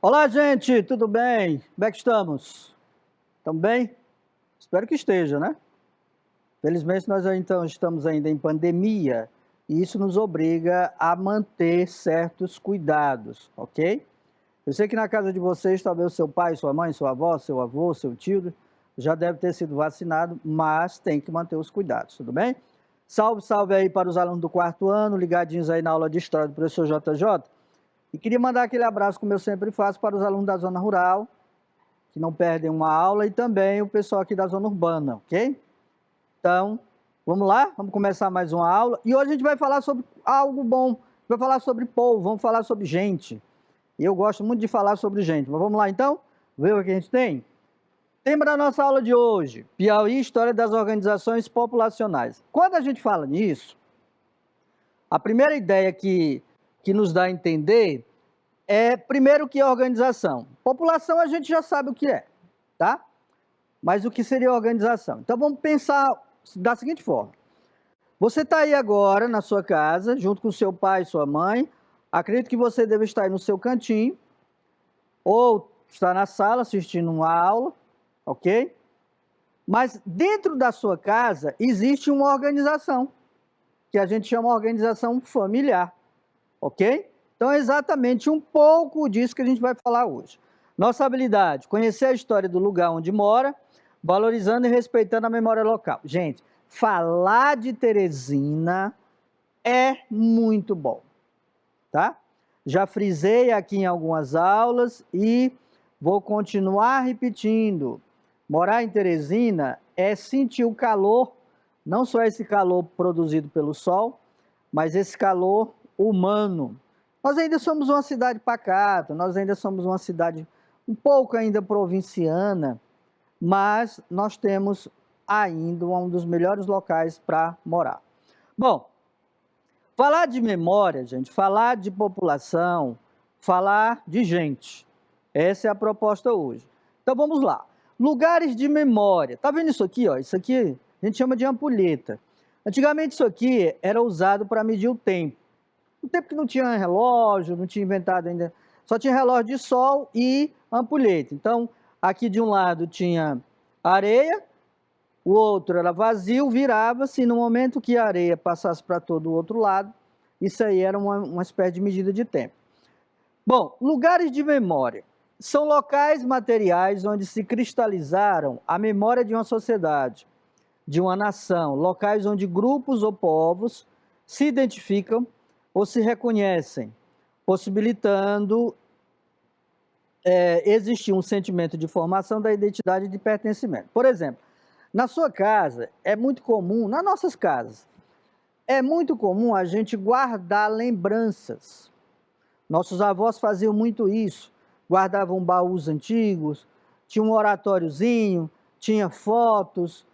Olá, gente, tudo bem? Como é que estamos? Estamos bem? Espero que esteja, né? Felizmente, nós então estamos ainda em pandemia e isso nos obriga a manter certos cuidados, ok? Eu sei que na casa de vocês, talvez o seu pai, sua mãe, sua avó, seu avô, seu tio já deve ter sido vacinado, mas tem que manter os cuidados, tudo bem? Salve, salve aí para os alunos do quarto ano, ligadinhos aí na aula de História do professor JJ. E queria mandar aquele abraço, como eu sempre faço, para os alunos da zona rural, que não perdem uma aula, e também o pessoal aqui da zona urbana, ok? Então, vamos lá, vamos começar mais uma aula. E hoje a gente vai falar sobre algo bom, vai falar sobre povo, vamos falar sobre gente. E eu gosto muito de falar sobre gente, mas vamos lá então? Ver o que a gente tem? Tema da nossa aula de hoje, Piauí, História das Organizações Populacionais. Quando a gente fala nisso, a primeira ideia que nos dá a entender primeiro, que é organização. População a gente já sabe o que é, tá? Mas o que seria organização? Então vamos pensar da seguinte forma. Você está aí agora na sua casa, junto com seu pai e sua mãe. Acredito que você deve estar aí no seu cantinho, ou está na sala assistindo uma aula, ok? Mas dentro da sua casa existe uma organização, que a gente chama de organização familiar, ok? Então é exatamente um pouco disso que a gente vai falar hoje. Nossa habilidade, conhecer a história do lugar onde mora, valorizando e respeitando a memória local. Gente, falar de Teresina é muito bom, tá? Já frisei aqui em algumas aulas e vou continuar repetindo. Morar em Teresina é sentir o calor, não só esse calor produzido pelo sol, mas esse calor humano. Nós ainda somos uma cidade pacata, nós ainda somos uma cidade um pouco ainda provinciana, mas nós temos ainda um dos melhores locais para morar. Bom, falar de memória, gente, falar de população, falar de gente. Essa é a proposta hoje. Então vamos lá. Lugares de memória. Tá vendo isso aqui, ó? Isso aqui a gente chama de ampulheta. Antigamente isso aqui era usado para medir o tempo. No tempo que não tinha relógio, não tinha inventado ainda, só tinha relógio de sol e ampulheta. Então, aqui de um lado tinha areia, o outro era vazio, virava-se, no momento que a areia passasse para todo o outro lado, isso aí era uma espécie de medida de tempo. Bom, lugares de memória. São locais materiais onde se cristalizaram a memória de uma sociedade, de uma nação, locais onde grupos ou povos se identificam ou se reconhecem, possibilitando existir um sentimento de formação da identidade e de pertencimento. Por exemplo, na sua casa, é muito comum, nas nossas casas, é muito comum a gente guardar lembranças. Nossos avós faziam muito isso, guardavam baús antigos, tinha um oratóriozinho, tinha fotos,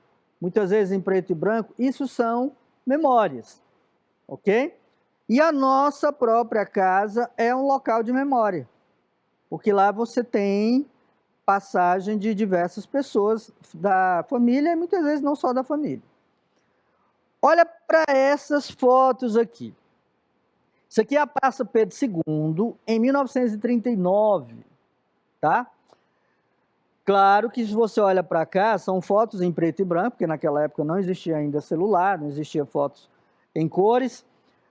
muitas vezes em preto e branco. Isso são memórias, ok? E a nossa própria casa é um local de memória, porque lá você tem passagem de diversas pessoas da família e muitas vezes não só da família. Olha para essas fotos aqui. Isso aqui é a Praça Pedro II, em 1939, tá? Claro que se você olha para cá, são fotos em preto e branco, porque naquela época não existia ainda celular, não existia fotos em cores.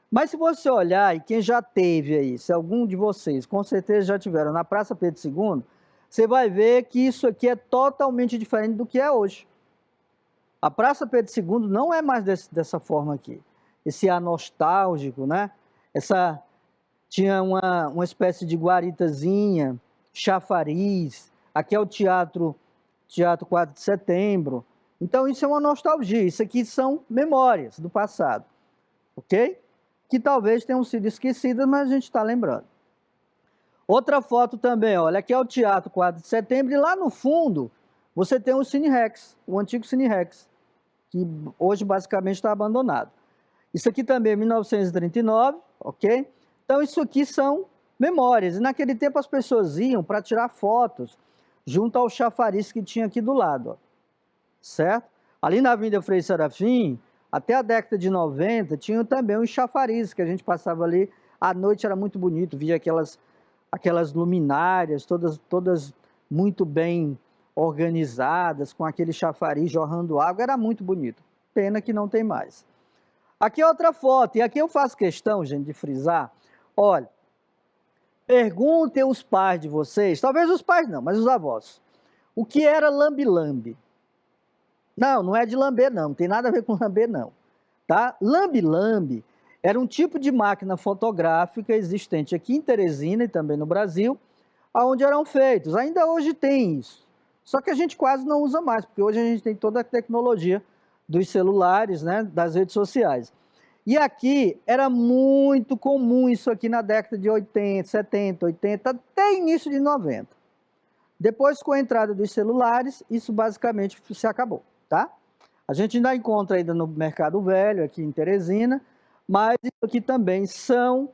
Mas se você olhar, e quem já teve aí, se algum de vocês com certeza já tiveram na Praça Pedro II, você vai ver que isso aqui é totalmente diferente do que é hoje. A Praça Pedro II não é mais dessa forma aqui. Esse ar nostálgico, né? Tinha uma espécie de guaritazinha, chafariz. Aqui é o Teatro 4 de Setembro. Então isso é uma nostalgia, isso aqui são memórias do passado, ok? Que talvez tenham sido esquecidas, mas a gente está lembrando. Outra foto também, olha, aqui é o Teatro 4 de Setembro, e lá no fundo você tem o Cine Rex, o antigo Cine Rex, que hoje basicamente está abandonado. Isso aqui também é 1939, ok? Então isso aqui são memórias, e naquele tempo as pessoas iam para tirar fotos junto ao chafariz que tinha aqui do lado, ó, certo? Ali na Avenida Frei Serafim, até a década de 90, tinha também os chafarizes que a gente passava ali, à noite era muito bonito, via aquelas luminárias, todas muito bem organizadas, com aquele chafariz jorrando água, era muito bonito. Pena que não tem mais. Aqui é outra foto, e aqui eu faço questão, gente, de frisar. Olha, perguntem os pais de vocês, talvez os pais não, mas os avós, o que era lambe-lambe? Não, não é de lamber não tem nada a ver com lamber não, tá? Lambe-lambe era um tipo de máquina fotográfica existente aqui em Teresina e também no Brasil, onde eram feitos, ainda hoje tem isso, só que a gente quase não usa mais, porque hoje a gente tem toda a tecnologia dos celulares, né, das redes sociais. E aqui era muito comum isso aqui na década de 80, 70, 80, até início de 90. Depois, com a entrada dos celulares, isso basicamente se acabou, tá? A gente ainda encontra ainda no Mercado Velho, aqui em Teresina, mas isso aqui também são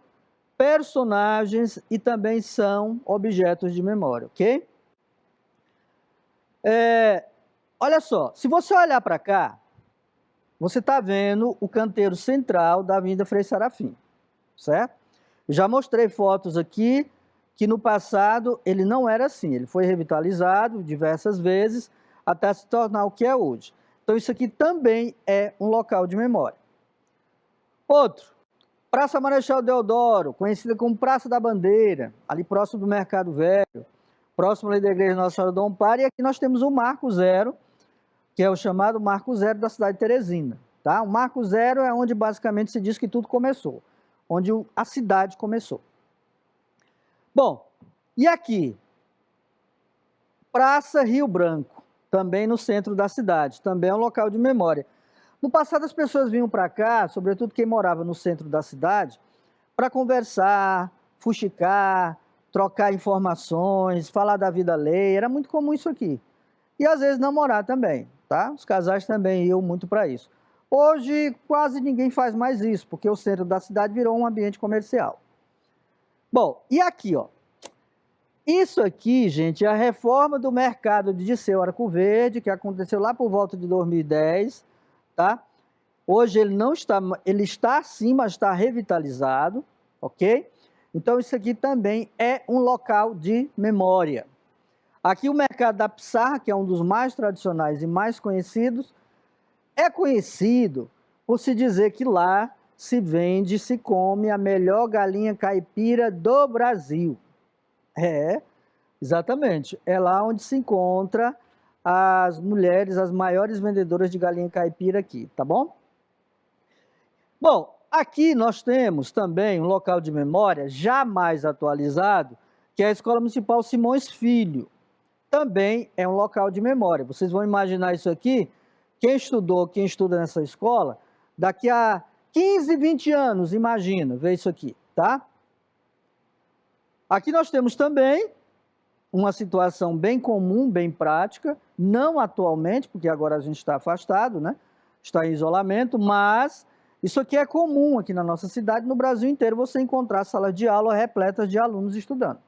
personagens e também são objetos de memória, ok? Olha só, se você olhar para cá, você está vendo o canteiro central da Avenida Frei Serafim, certo? Eu já mostrei fotos aqui que no passado ele não era assim, ele foi revitalizado diversas vezes até se tornar o que é hoje. Então isso aqui também é um local de memória. Outro, Praça Marechal Deodoro, conhecida como Praça da Bandeira, ali próximo do Mercado Velho, próximo ali da Igreja Nossa Senhora do Amparo, e aqui nós temos o Marco Zero, que é o chamado Marco Zero da cidade de Teresina, tá? O Marco Zero é onde basicamente se diz que tudo começou, onde a cidade começou. Bom, e aqui? Praça Rio Branco, também no centro da cidade, também é um local de memória. No passado as pessoas vinham para cá, sobretudo quem morava no centro da cidade, para conversar, fuxicar, trocar informações, falar da vida alheia, era muito comum isso aqui. E às vezes namorar também, tá? Os casais também iam muito para isso. Hoje quase ninguém faz mais isso, porque o centro da cidade virou um ambiente comercial. Bom, e aqui, ó. Isso aqui, gente, é a reforma do mercado de Dirceu Arco Verde, que aconteceu lá por volta de 2010, tá? Hoje ele não está, ele está sim, mas está revitalizado, ok? Então isso aqui também é um local de memória. Aqui o mercado da Pissarra, que é um dos mais tradicionais e mais conhecidos, é conhecido por se dizer que lá se vende, se come a melhor galinha caipira do Brasil. É, exatamente. É lá onde se encontra as mulheres, as maiores vendedoras de galinha caipira aqui, tá bom? Bom, aqui nós temos também um local de memória já mais atualizado, que é a Escola Municipal Simões Filho. Também é um local de memória. Vocês vão imaginar isso aqui, quem estudou, quem estuda nessa escola, daqui a 15, 20 anos, imagina, ver isso aqui, tá? Aqui nós temos também uma situação bem comum, bem prática, não atualmente, porque agora a gente está afastado, né? Está em isolamento, mas isso aqui é comum aqui na nossa cidade, no Brasil inteiro, você encontrar salas de aula repletas de alunos estudando.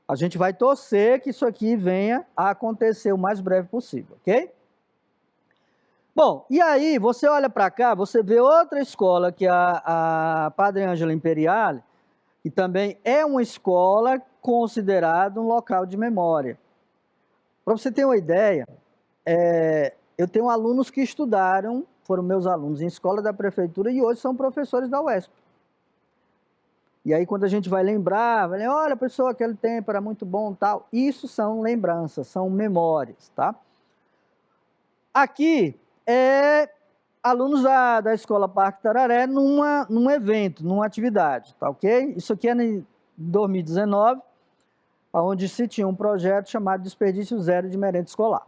A gente vai torcer que isso aqui venha a acontecer o mais breve possível, ok? Bom, e aí você olha para cá, você vê outra escola, que é a Padre Ângelo Imperiale, que também é uma escola considerada um local de memória. Para você ter uma ideia, eu tenho alunos que estudaram, foram meus alunos em escola da prefeitura e hoje são professores da UESP. E aí quando a gente vai lembrar, olha, pessoal, aquele tempo era muito bom, tal. Isso são lembranças, são memórias, tá? Aqui é alunos da Escola Parque Tararé num evento, numa atividade, tá ok? Isso aqui é em 2019, onde se tinha um projeto chamado Desperdício Zero de Merenda Escolar.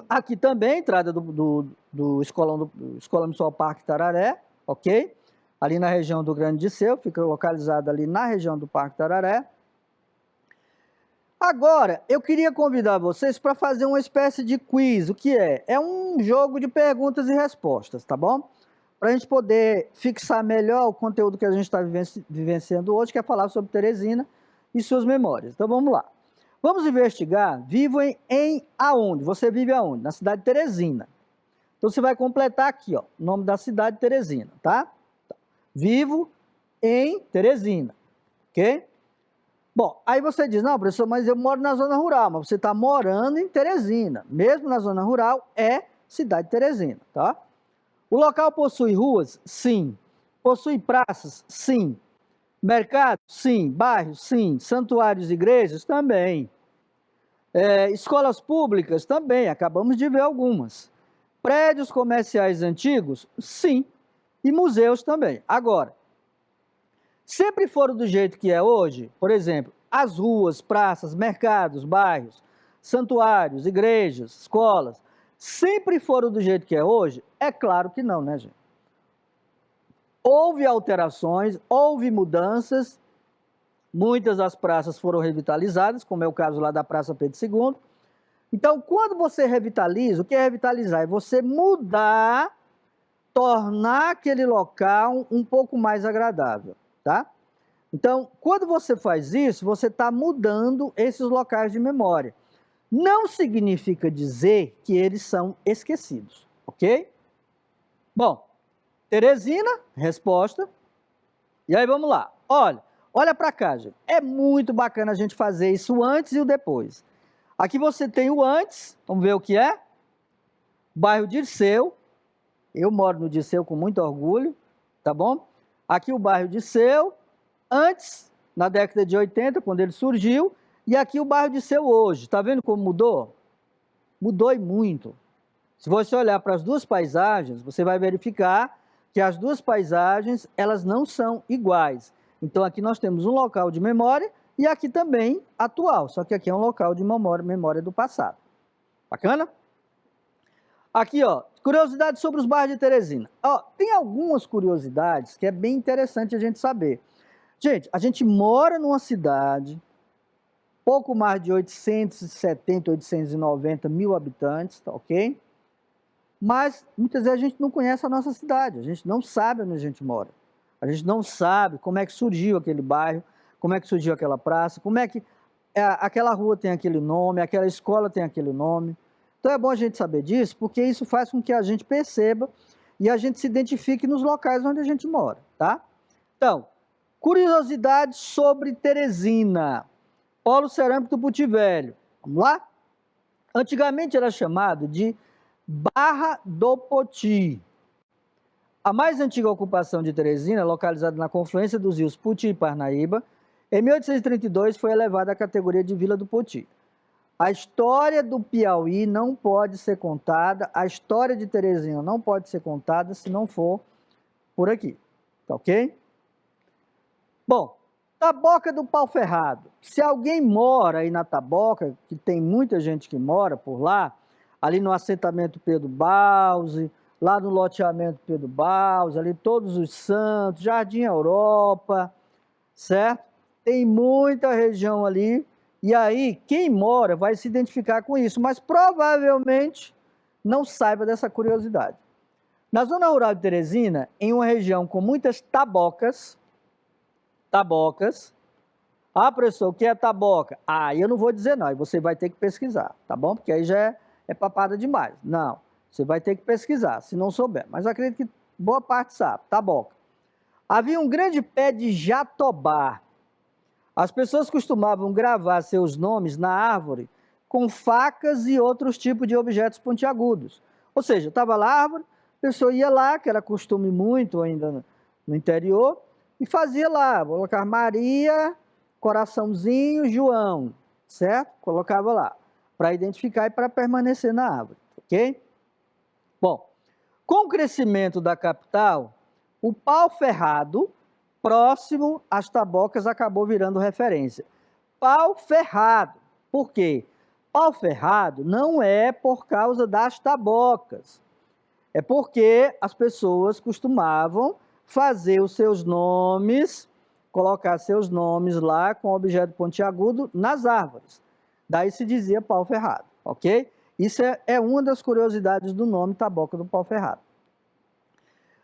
Aqui também, entrada do Escola Municipal Parque Tararé, ok? Ali na região do Grande Dirceu, fica localizado ali na região do Parque Tararé. Agora, eu queria convidar vocês para fazer uma espécie de quiz. O que é? É um jogo de perguntas e respostas, tá bom? Para a gente poder fixar melhor o conteúdo que a gente está vivenciando hoje, que é falar sobre Teresina e suas memórias. Então, vamos lá. Vamos investigar, vivo em aonde? Você vive aonde? Na cidade de Teresina. Então, você vai completar aqui, ó, o nome da cidade de Teresina, tá? Vivo em Teresina. ok? Bom, aí você diz, não, professor, mas eu moro na zona rural, mas você está morando em Teresina. Mesmo na zona rural, é cidade de Teresina, tá? O local possui ruas? Sim. Possui praças? Sim. Mercado? Sim. Bairros? Sim. Santuários e igrejas? Também. Escolas públicas? Também, acabamos de ver algumas. Prédios comerciais antigos? Sim. E museus também. Agora, sempre foram do jeito que é hoje? Por exemplo, as ruas, praças, mercados, bairros, santuários, igrejas, escolas, sempre foram do jeito que é hoje? É claro que não, né, gente? Houve alterações, houve mudanças, muitas das praças foram revitalizadas, como é o caso lá da Praça Pedro II. Então, quando você revitaliza, o que é revitalizar? É você mudar, tornar aquele local um pouco mais agradável, tá? Então, quando você faz isso, você está mudando esses locais de memória. Não significa dizer que eles são esquecidos, ok? Bom, Teresina, resposta. E aí vamos lá. Olha para cá, gente. É muito bacana a gente fazer isso antes e o depois. Aqui você tem o antes, vamos ver o que é. Bairro Dirceu. Eu moro no Dirceu com muito orgulho, tá bom? Aqui o bairro Dirceu, antes, na década de 80, quando ele surgiu, e aqui o bairro Dirceu hoje. Tá vendo como mudou? Mudou e muito. Se você olhar para as duas paisagens, você vai verificar que as duas paisagens, elas não são iguais. Então aqui nós temos um local de memória e aqui também atual, só que aqui é um local de memória do passado. Bacana? Aqui, ó, curiosidades sobre os bairros de Teresina. Ó, tem algumas curiosidades que é bem interessante a gente saber. Gente, a gente mora numa cidade, pouco mais de 870, 890 mil habitantes, tá ok? Mas muitas vezes a gente não conhece a nossa cidade, a gente não sabe onde a gente mora. A gente não sabe como é que surgiu aquele bairro, como é que surgiu aquela praça, como é que aquela rua tem aquele nome, aquela escola tem aquele nome. Então é bom a gente saber disso, porque isso faz com que a gente perceba e a gente se identifique nos locais onde a gente mora, tá? Então, curiosidades sobre Teresina, Polo Cerâmico do Puti Velho. Vamos lá? Antigamente era chamado de Barra do Poti. A mais antiga ocupação de Teresina, localizada na confluência dos rios Puti e Parnaíba, em 1832 foi elevada à categoria de Vila do Poti. A história do Piauí não pode ser contada, a história de Teresina não pode ser contada se não for por aqui, tá ok? Bom, Taboca do Pau Ferrado. Se alguém mora aí na Taboca, que tem muita gente que mora por lá, ali no assentamento Pedro Bausi, lá no loteamento Pedro Bausi, ali Todos os Santos, Jardim Europa, certo? Tem muita região ali, e aí quem mora vai se identificar com isso, mas provavelmente não saiba dessa curiosidade. Na zona rural de Teresina, em uma região com muitas tabocas, ah, professor, o que é taboca? Ah, eu não vou dizer não, aí você vai ter que pesquisar, tá bom? Porque aí já é papada demais. Não, você vai ter que pesquisar, se não souber. Mas eu acredito que boa parte sabe, taboca. Havia um grande pé de jatobá. As pessoas costumavam gravar seus nomes na árvore com facas e outros tipos de objetos pontiagudos. Ou seja, estava lá a árvore, a pessoa ia lá, que era costume muito ainda no interior, e fazia lá, colocar Maria, coraçãozinho, João, certo? Colocava lá, para identificar e para permanecer na árvore, ok? Bom, com o crescimento da capital, o pau-ferrado, próximo às tabocas, acabou virando referência. Pau-ferrado, por quê? Pau-ferrado não é por causa das tabocas, é porque as pessoas costumavam fazer os seus nomes, colocar seus nomes lá com objeto pontiagudo nas árvores. Daí se dizia pau-ferrado, ok? Isso é uma das curiosidades do nome Taboca do Pau-Ferrado.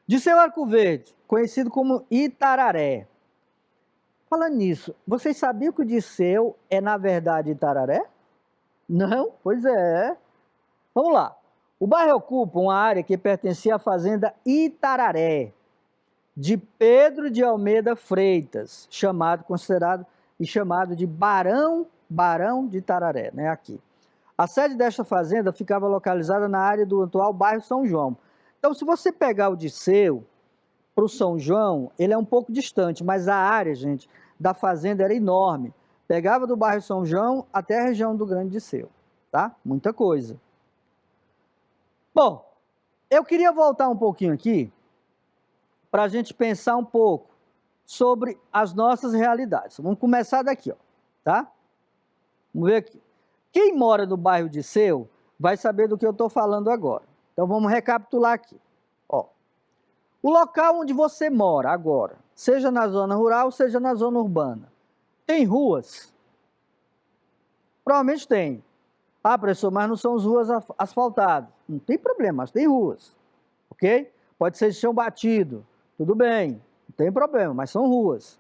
Dirceu Arco Verde, conhecido como Itararé. Falando nisso, vocês sabiam que o Dirceu é, na verdade, Itararé? Não? Pois é. Vamos lá. O bairro ocupa uma área que pertencia à fazenda Itararé. de Pedro de Almeida Freitas, considerado e chamado de Barão de Tararé, né, aqui. A sede desta fazenda ficava localizada na área do atual bairro São João. Então, se você pegar o Disseu para o São João, ele é um pouco distante, mas a área, gente, da fazenda era enorme. Pegava do bairro São João até a região do Grande Disseu, tá? Muita coisa. Bom, eu queria voltar um pouquinho aqui para a gente pensar um pouco sobre as nossas realidades. Vamos começar daqui, ó, tá? Vamos ver aqui. Quem mora no bairro Disseu vai saber do que eu estou falando agora. Então vamos recapitular aqui. Ó, o local onde você mora agora, seja na zona rural, seja na zona urbana, tem ruas? Provavelmente tem. Ah, professor, mas não são as ruas asfaltadas. Não tem problema, mas tem ruas. Ok? Pode ser de chão batido. Tudo bem, não tem problema, mas são ruas.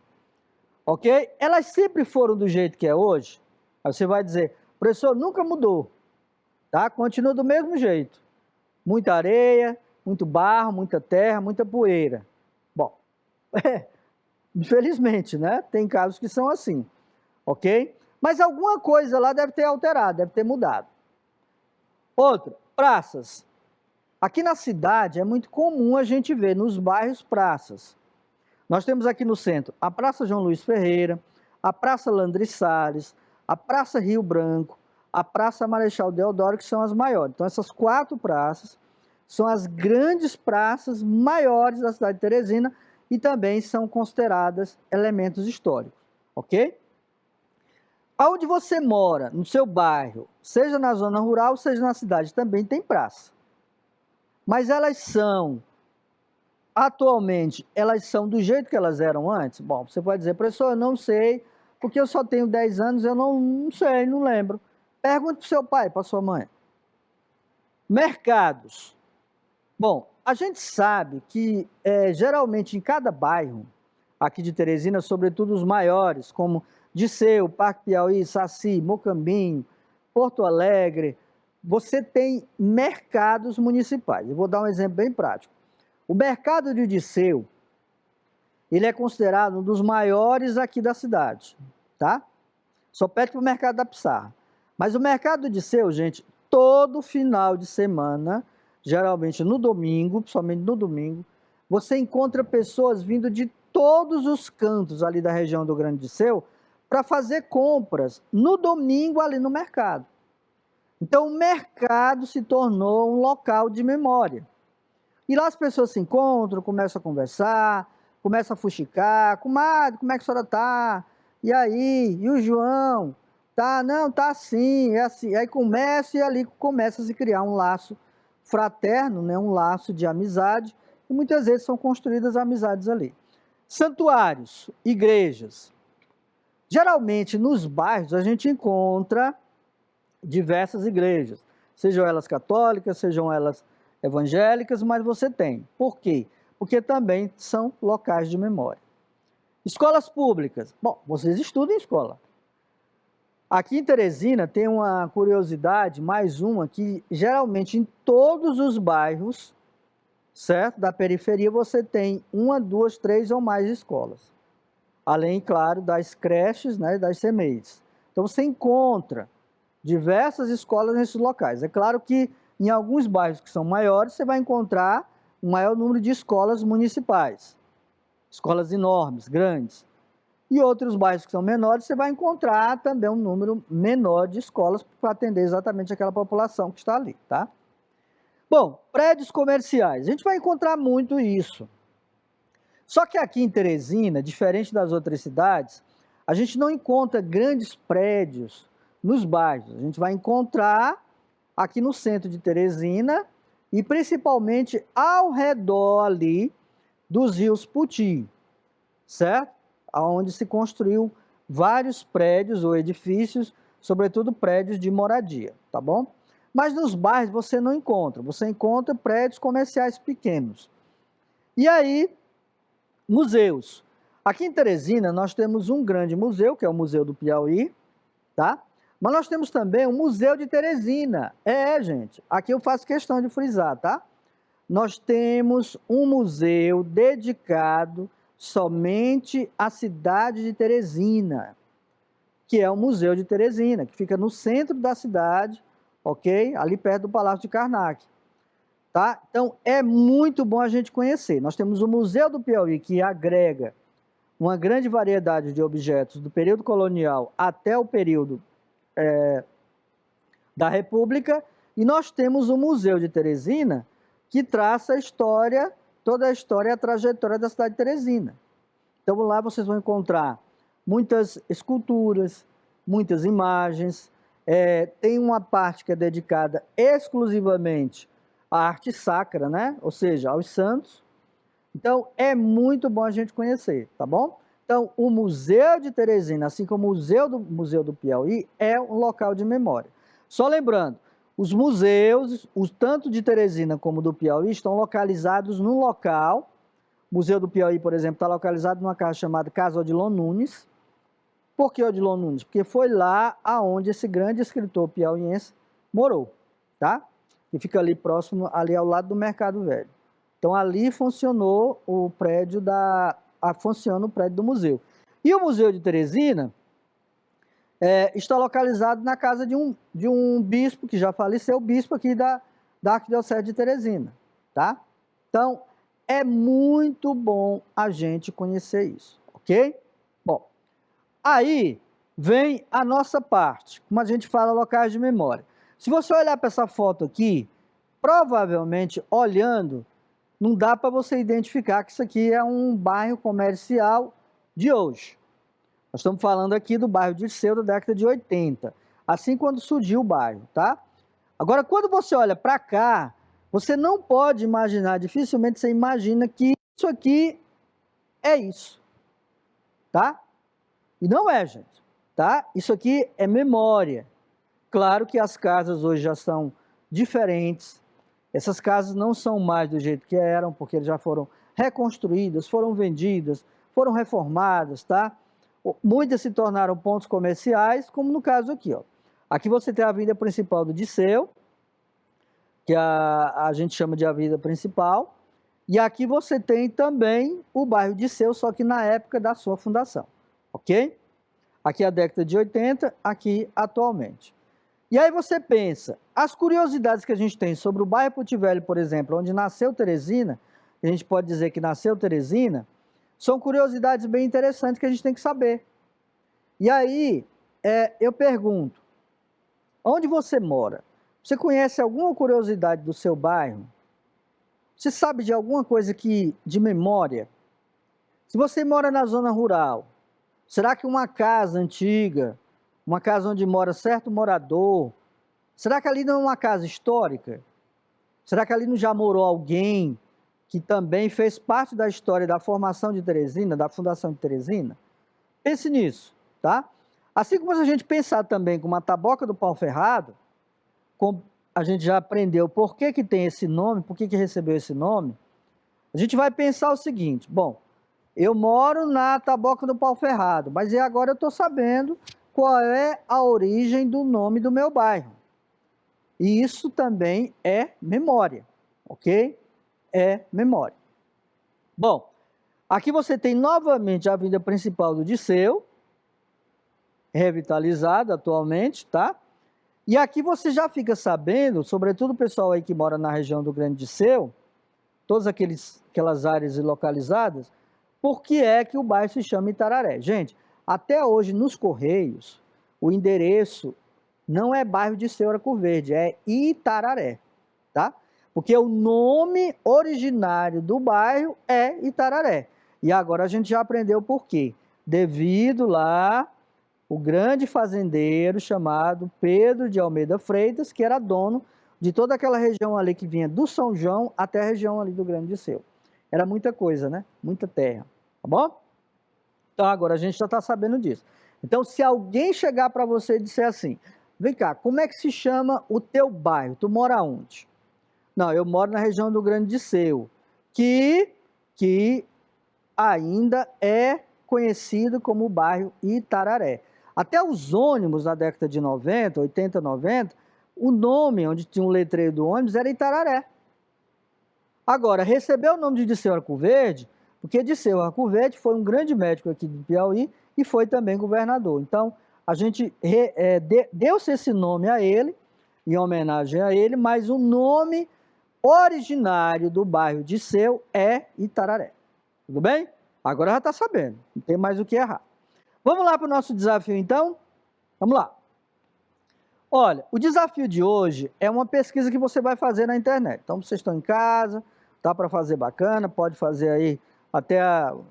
Ok? Elas sempre foram do jeito que é hoje? Aí você vai dizer, professor, nunca mudou. Tá? Continua do mesmo jeito. Muita areia, muito barro, muita terra, muita poeira. Bom, infelizmente, né? Tem casos que são assim. Ok? Mas alguma coisa lá deve ter alterado, deve ter mudado. Outra, praças. Aqui na cidade é muito comum a gente ver nos bairros praças. Nós temos aqui no centro a Praça João Luiz Ferreira, a Praça Landry Salles, a Praça Rio Branco, a Praça Marechal Deodoro, que são as maiores. Então essas 4 praças são as grandes praças maiores da cidade de Teresina e também são consideradas elementos históricos, ok? Onde você mora, no seu bairro, seja na zona rural, seja na cidade, também tem praça. Mas atualmente, elas são do jeito que elas eram antes? Bom, você pode dizer, professor, eu não sei, porque eu só tenho 10 anos, eu não sei, não lembro. Pergunte para o seu pai, para sua mãe. Mercados. Bom, a gente sabe que geralmente em cada bairro, aqui de Teresina, sobretudo os maiores, como Disseu, Parque Piauí, Saci, Mocambinho, Porto Alegre, você tem mercados municipais. Eu vou dar um exemplo bem prático. O mercado de Disseu, ele é considerado um dos maiores aqui da cidade, tá? Só perto do mercado da Pissarra. Mas o mercado de Disseu, gente, todo final de semana, geralmente no domingo, principalmente no domingo, você encontra pessoas vindo de todos os cantos ali da região do Grande Disseu para fazer compras no domingo ali no mercado. Então, o mercado se tornou um local de memória. E lá as pessoas se encontram, começam a conversar, começam a fuxicar. Comadre, como é que a senhora está? E aí? E o João? Tá? Não, tá assim, é assim. Aí começa e ali começa a se criar um laço fraterno, né? Um laço de amizade. E muitas vezes são construídas amizades ali. Santuários, igrejas. Geralmente, nos bairros, a gente encontra diversas igrejas, sejam elas católicas, sejam elas evangélicas, mas você tem. Por quê? Porque também são locais de memória. Escolas públicas. Bom, vocês estudam em escola. Aqui em Teresina tem uma curiosidade, mais uma, que geralmente em todos os bairros, certo, da periferia, você tem 1, 2, 3 ou mais escolas. Além, claro, das creches, né, das CMEIs. Então você encontra diversas escolas nesses locais. É claro que em alguns bairros que são maiores, você vai encontrar um maior número de escolas municipais. Escolas enormes, grandes. E outros bairros que são menores, você vai encontrar também um número menor de escolas para atender exatamente aquela população que está ali, tá? Bom, prédios comerciais. A gente vai encontrar muito isso. Só que aqui em Teresina, diferente das outras cidades, a gente não encontra grandes prédios nos bairros. A gente vai encontrar aqui no centro de Teresina e principalmente ao redor ali dos rios Puti, certo? Onde se construiu vários prédios ou edifícios, sobretudo prédios de moradia, tá bom? Mas nos bairros você não encontra, você encontra prédios comerciais pequenos. E aí, museus. Aqui em Teresina nós temos um grande museu, que é o Museu do Piauí, tá? Mas nós temos também o Museu de Teresina. Gente, aqui eu faço questão de frisar, tá? nós temos um museu dedicado somente à cidade de Teresina, que é o Museu de Teresina, que fica no centro da cidade, ok? Ali perto do Palácio de Karnak, tá? Então, é muito bom a gente conhecer. Nós temos o Museu do Piauí, que agrega uma grande variedade de objetos do período colonial até o período da República, e nós temos o Museu de Teresina, que traça a história, toda a história e a trajetória da cidade de Teresina. Então lá vocês vão encontrar muitas esculturas, muitas imagens, tem uma parte que é dedicada exclusivamente à arte sacra, né? Ou seja, aos santos. Então é muito bom a gente conhecer, tá bom? Então o Museu de Teresina, assim como o Museu do Piauí, é um local de memória. Só lembrando, os museus, tanto de Teresina como do Piauí, estão localizados num local. O Museu do Piauí, por exemplo, está localizado numa casa chamada Casa Odilon Nunes. Por que Odilon Nunes? Porque foi lá aonde esse grande escritor piauiense morou, tá? E fica ali próximo, ali ao lado do Mercado Velho. Então ali funcionou o prédio funciona o prédio do museu. E o Museu de Teresina está localizado na casa de um bispo, que já faleceu, o bispo aqui da Arquidiocese de Teresina, tá? Então, é muito bom a gente conhecer isso, ok? Bom, aí vem a nossa parte, como a gente fala, locais de memória. Se você olhar para essa foto aqui, provavelmente, olhando, não dá para você identificar que isso aqui é um bairro comercial de hoje. Nós estamos falando aqui do bairro Dirceu da década de 80, assim quando surgiu o bairro, tá? Agora, quando você olha para cá, você não pode imaginar, dificilmente você imagina que isso aqui é isso, tá? E não é, gente, tá? Isso aqui é memória. Claro que as casas hoje já são diferentes, essas casas não são mais do jeito que eram, porque já foram reconstruídas, foram vendidas, foram reformadas, tá? Muitas se tornaram pontos comerciais, como no caso aqui, ó. Aqui você tem a avenida principal do Dirceu, que a gente chama de avenida principal, e aqui você tem também o bairro Dirceu, só que na época da sua fundação, ok? Aqui é a década de 80, aqui atualmente. E aí você pensa, as curiosidades que a gente tem sobre o bairro Porto Velho, por exemplo, onde nasceu Teresina, a gente pode dizer que nasceu Teresina, são curiosidades bem interessantes que a gente tem que saber. E aí, eu pergunto, onde você mora? Você conhece alguma curiosidade do seu bairro? Você sabe de alguma coisa de memória? Se você mora na zona rural, será que uma casa antiga, uma casa onde mora certo morador, será que ali não é uma casa histórica? Será que ali não já morou alguém que também fez parte da história da formação de Teresina, da fundação de Teresina? Pense nisso, tá? Assim como a gente pensar também com uma taboca do pau ferrado, como a gente já aprendeu por que tem esse nome, por que recebeu esse nome, a gente vai pensar o seguinte, bom, eu moro na taboca do pau ferrado, mas e agora eu estou sabendo qual é a origem do nome do meu bairro. E isso também é memória, ok? É memória. Bom, aqui você tem novamente a avenida principal do Dirceu, revitalizada atualmente, tá? E aqui você já fica sabendo, sobretudo o pessoal aí que mora na região do Grande Dirceu, todas aquelas áreas localizadas, por que é que o bairro se chama Itararé? Gente, até hoje nos Correios, o endereço não é bairro Dirceu Arco Verde, é Itararé, tá? Porque o nome originário do bairro é Itararé. E agora a gente já aprendeu por quê. Devido lá o grande fazendeiro chamado Pedro de Almeida Freitas, que era dono de toda aquela região ali que vinha do São João até a região ali do Grande Dirceu. Era muita coisa, né? Muita terra, tá bom? Então agora a gente já está sabendo disso. Então se alguém chegar para você e disser assim, vem cá, como é que se chama o teu bairro? Tu mora onde? Não, eu moro na região do Grande Dirceu, que ainda é conhecido como o bairro Itararé. Até os ônibus na década de 90, 80, 90, o nome onde tinha um letreiro do ônibus era Itararé. Agora, recebeu o nome de Dirceu Arcoverde, porque Dirceu Arcoverde foi um grande médico aqui do Piauí e foi também governador. Então, a gente deu-se esse nome a ele, em homenagem a ele, mas o nome originário do bairro Dirceu é Itararé. Tudo bem? Agora já está sabendo, não tem mais o que errar. Vamos lá para o nosso desafio, então? Vamos lá. Olha, o desafio de hoje é uma pesquisa que você vai fazer na internet. Então, vocês estão em casa, dá para fazer bacana, pode fazer aí até o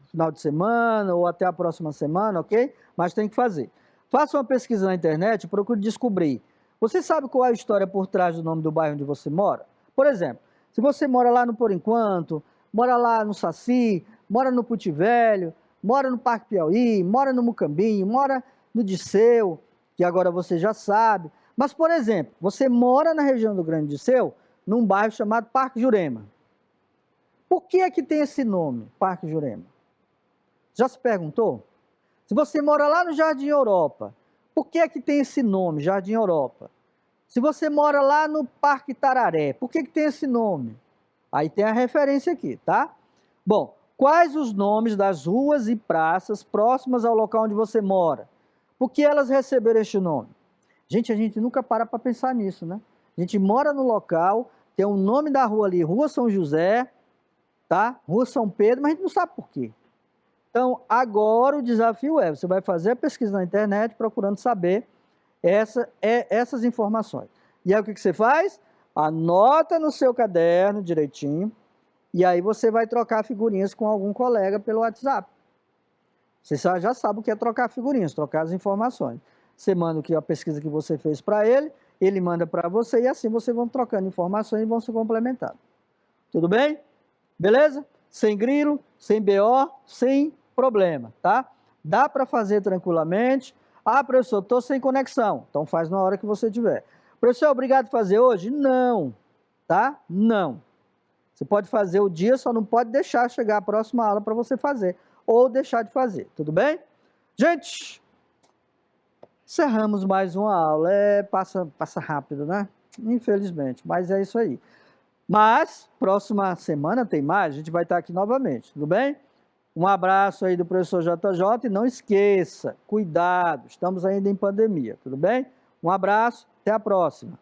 final de semana ou até a próxima semana, ok? Mas tem que fazer. Faça uma pesquisa na internet e procure descobrir. Você sabe qual é a história por trás do nome do bairro onde você mora? Por exemplo, se você mora lá no Por Enquanto, mora lá no Saci, mora no Puti Velho, mora no Parque Piauí, mora no Mucambinho, mora no Dirceu, que agora você já sabe. Mas, por exemplo, você mora na região do Grande Dirceu, num bairro chamado Parque Jurema. Por que é que tem esse nome, Parque Jurema? Já se perguntou? Se você mora lá no Jardim Europa, por que é que tem esse nome, Jardim Europa? Se você mora lá no Parque Tararé, por que que tem esse nome? Aí tem a referência aqui, tá? Bom, quais os nomes das ruas e praças próximas ao local onde você mora? Por que elas receberam este nome? Gente, a gente nunca para pensar nisso, né? A gente mora no local, tem o nome da rua ali, Rua São José, tá? Rua São Pedro, mas a gente não sabe por quê. Então, agora o desafio é, você vai fazer a pesquisa na internet procurando saber essas informações. E aí o que você faz? Anota no seu caderno direitinho, e aí você vai trocar figurinhas com algum colega pelo WhatsApp. Você já sabe o que é trocar figurinhas, trocar as informações. Você manda a pesquisa que você fez para ele manda para você, e assim vocês vão trocando informações e vão se complementando. Tudo bem? Beleza? Sem grilo, sem BO, sem problema, tá? Dá para fazer tranquilamente. Ah, professor, estou sem conexão. Então faz na hora que você tiver. Professor, é obrigado a fazer hoje? Não, tá? Não. Você pode fazer o dia, só não pode deixar chegar a próxima aula para você fazer. Ou deixar de fazer, tudo bem? Gente, encerramos mais uma aula. Passa rápido, né? Infelizmente, mas é isso aí. Mas, próxima semana tem mais, a gente vai estar aqui novamente, tudo bem? Um abraço aí do professor JJ e não esqueça, cuidado, estamos ainda em pandemia, tudo bem? Um abraço, até a próxima.